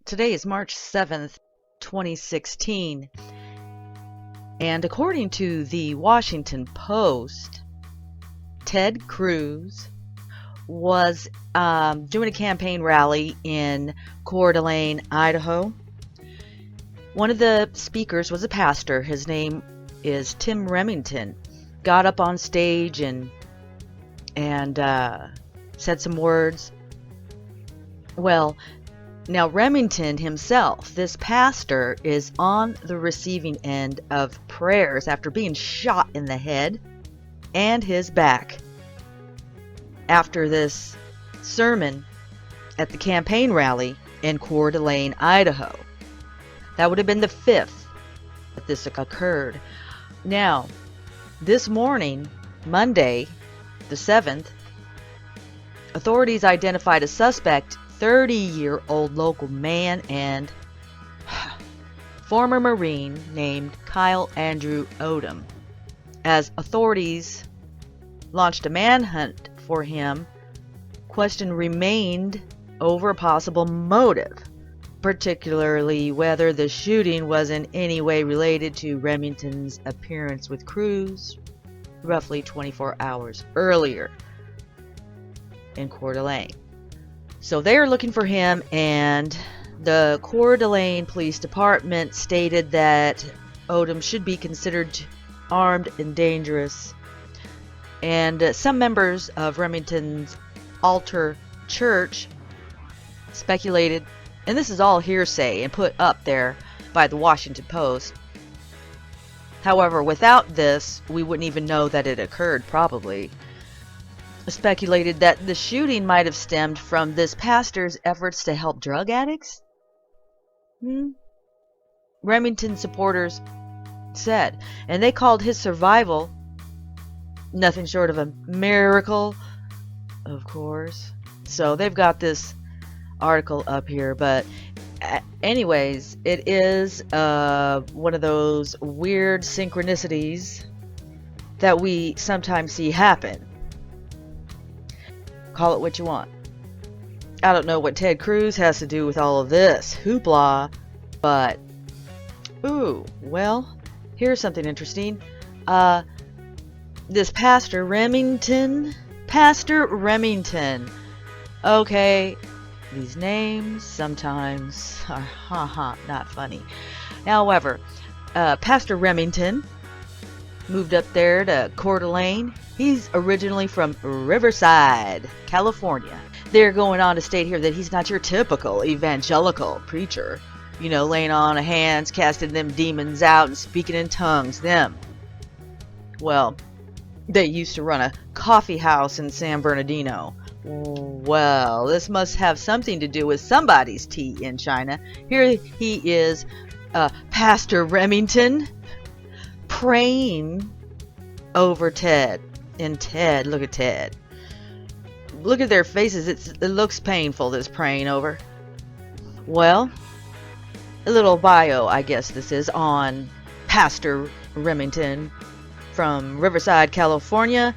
Today is March 7th, 2016, and according to the Washington Post, Ted Cruz was doing a campaign rally in Coeur d'Alene, Idaho. One of the speakers was a pastor. His name is Tim Remington. Got up on stage and said some words. Well, now Remington himself, this pastor, is on the receiving end of prayers after being shot in the head and his back after this sermon at the campaign rally in Coeur d'Alene, Idaho. That would have been the 5th that this occurred. Now, this morning, Monday, the 7th, authorities identified a suspect, 30-year-old local man and former Marine named Kyle Andrew Odom. As authorities launched a manhunt for him, question remained over a possible motive, particularly whether the shooting was in any way related to Remington's appearance with Cruz roughly 24 hours earlier in Coeur d'Alene. So they are looking for him, and the Coeur d'Alene Police Department stated that Odom should be considered armed and dangerous. And some members of Remington's altar church speculated, and this is all hearsay and put up there by the Washington Post. However, without this, we wouldn't even know that it occurred, probably. Speculated that the shooting might have stemmed from this pastor's efforts to help drug addicts. Remington supporters said, and they called his survival nothing short of a miracle, of course. So they've got this article up here, but anyways, it is one of those weird synchronicities that we sometimes see happen. Call it what you want. I don't know what Ted Cruz has to do with all of this hoopla, but well, here's something interesting. This Pastor Remington. Okay, these names sometimes are not funny. However, Pastor Remington moved up there to Coeur d'Alene. He's originally from Riverside, California. They're going on to state here that he's not your typical evangelical preacher, laying on of hands, casting them demons out, and speaking in tongues. Well, they used to run a coffee house in San Bernardino. Well, this must have something to do with somebody's tea in China. Here he is, Pastor Remington, praying over Ted. And Ted, look at Ted. Look at their faces. It looks painful, this praying over. Well, a little bio, I guess this is, on Pastor Remington from Riverside, California,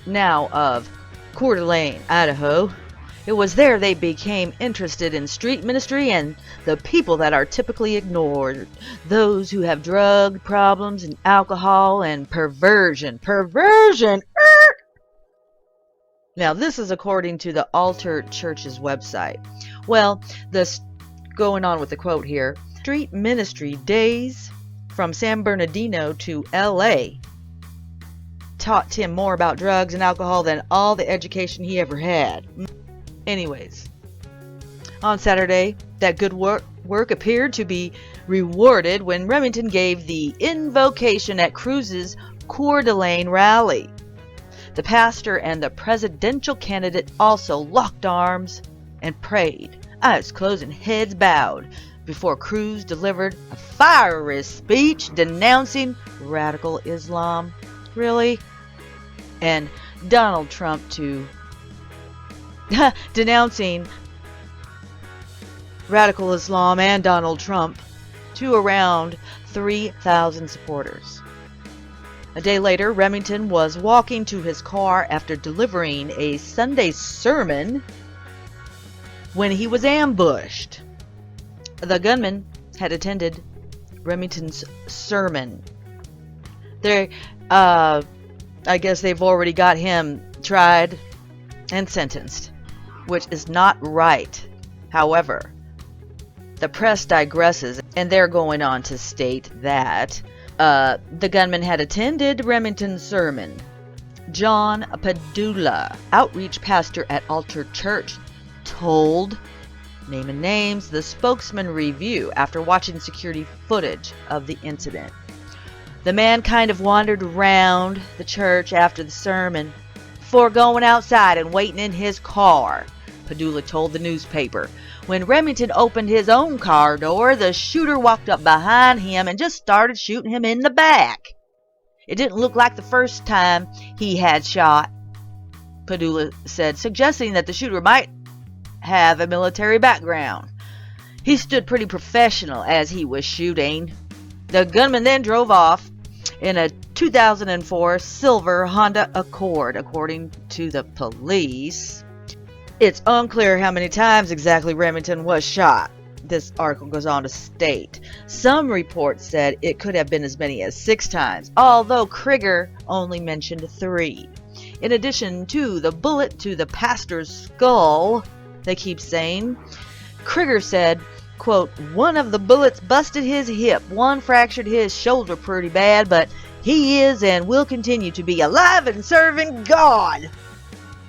now of Coeur d'Alene, Idaho. It was there they became interested in street ministry and the people that are typically ignored, those who have drug problems and alcohol and perversion. Now, this is according to the Altar Church's website. Well, this going on with the quote here. Street ministry days from San Bernardino to LA taught Tim more about drugs and alcohol than all the education he ever had. Anyways, on Saturday, that good work appeared to be rewarded when Remington gave the invocation at Cruz's Coeur d'Alene rally. The pastor and the presidential candidate also locked arms and prayed, eyes closed and heads bowed, before Cruz delivered a fiery speech denouncing radical Islam. Really? And Donald Trump too. Denouncing radical Islam and Donald Trump to around 3,000 supporters. A day later, Remington was walking to his car after delivering a Sunday sermon when he was ambushed. The gunman had attended Remington's sermon. I guess they've already got him tried and sentenced, which is not right. However, the press digresses, and they're going on to state that the gunman had attended Remington's sermon. John Padula, outreach pastor at Altar Church, told naming names the Spokesman Review after watching security footage of the incident. The man kind of wandered around the church after the sermon before going outside and waiting in his car, Padula told the newspaper. When Remington opened his own car door, the shooter walked up behind him and just started shooting him in the back. It didn't look like the first time he had shot, Padula said, suggesting that the shooter might have a military background. He stood pretty professional as he was shooting. The gunman then drove off in a 2004 silver Honda Accord, according to the police. It's unclear how many times exactly Remington was shot, this article goes on to state. Some reports said it could have been as many as 6 times, although Krieger only mentioned 3. In addition to the bullet to the pastor's skull, they keep saying, Krieger said, quote, one of the bullets busted his hip, one fractured his shoulder pretty bad, but he is and will continue to be alive and serving God.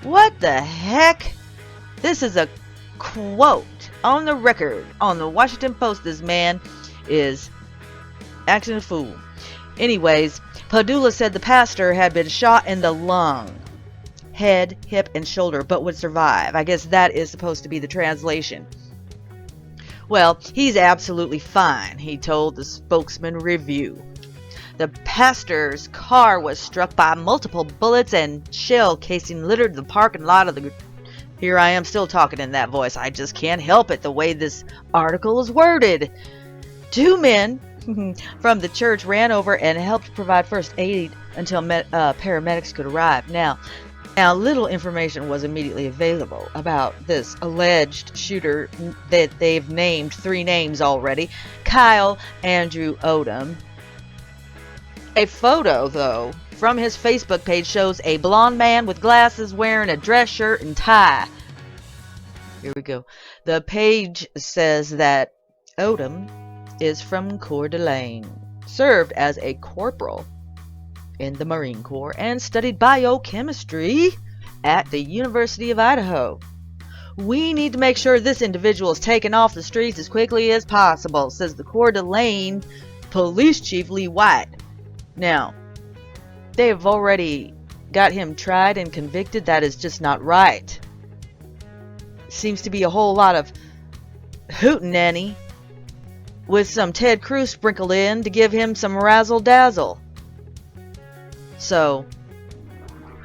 What the heck? This is a quote on the record on the Washington Post. This man is acting a fool. Anyways, Padula said the pastor had been shot in the lung, head, hip, and shoulder, but would survive. I guess that is supposed to be the translation. Well, he's absolutely fine, he told the Spokesman Review. The pastor's car was struck by multiple bullets and shell casing littered the parking lot of the... Here I am still talking in that voice. I just can't help it the way this article is worded. 2 men from the church ran over and helped provide first aid until paramedics could arrive. Now, little information was immediately available about this alleged shooter that they've named 3 names already. Kyle Andrew Odom. A photo, though, from his Facebook page shows a blonde man with glasses wearing a dress shirt and tie. Here we go. The page says that Odom is from Coeur d'Alene, served as a corporal in the Marine Corps, and studied biochemistry at the University of Idaho. We need to make sure this individual is taken off the streets as quickly as possible, says the Coeur d'Alene Police Chief Lee White. Now, they have already got him tried and convicted. That is just not right. Seems to be a whole lot of hootenanny with some Ted Cruz sprinkled in to give him some razzle-dazzle. So,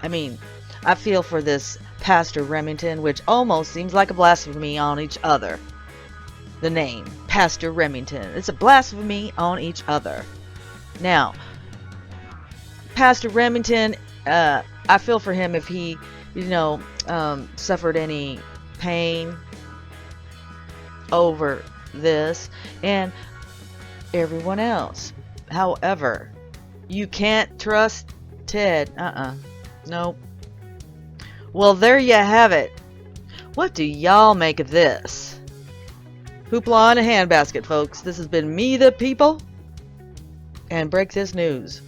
I mean, I feel for this Pastor Remington, which almost seems like a blasphemy on each other. The name, Pastor Remington. It's a blasphemy on each other. Now, Pastor Remington, I feel for him if he, suffered any pain over this, and everyone else. However, you can't trust Ted. Nope. Well, there you have it. What do y'all make of this? Hoopla in a handbasket, folks. This has been Me the People, and Break This News.